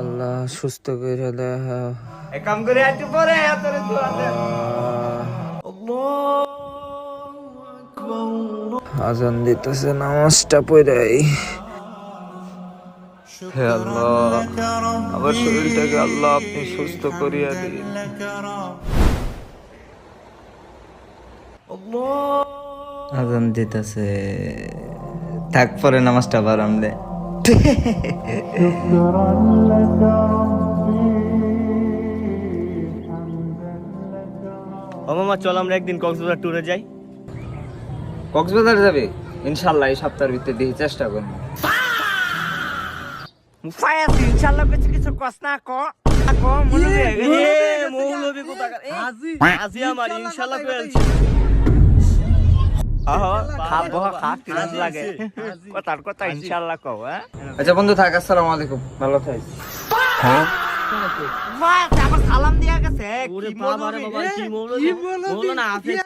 আল্লাহ সুস্থ করে দেয়। কাম করে একটু পরে আজান দিতেছে, নামাজটা পড়াই। হে আল্লাহ, আমার শরীরটাকে আল্লাহ আপনি সুস্থ করিয়া দিন। আজান দিতেছে, থাক পরে নামাজটা বাড়াম রে। ও মামা চল আমরা একদিন কক্সবাজার ট্যুরে যাই। কক্সবাজার যাবে? ইনশাল্লাহ এই সপ্তাহের ভিতরে দেখি, চেষ্টা করবো। ইনশাআল্লাহ কিছু কস না ক মৌলবি কোথাকার আজি আমার ইনশাআল্লাহ কইলছি। খাবো কিরাম লাগে কথার কথা ইনশাআল্লাহ কও। আচ্ছা বন্ধু থাক, আসসালামু আলাইকুম, ভালো থাকিস। আমার সালাম দিয়া গেছে। কি মৌলনা হাফেজ।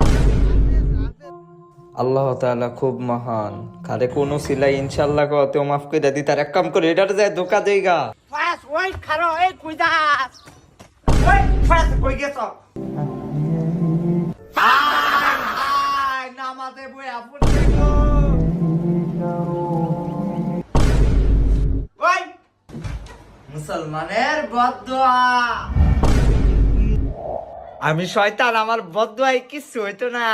আল্লাহ তাআলা খুব মহান, কারে কোন সিলাই ইনশাআল্লাহ কতেও মাফ করে দি। তার এক কাম করে এটার যায় ধোকা দেইগা। ফাস ওই খারো এই কই যাস? ওই ফাস কই গেছ? আয় নামাজে বই আপন দেখো। ওই মুসলমানের বদদুয়া। আমি শয়তান, আমার বদদুয়ায় কিছু হইতো না।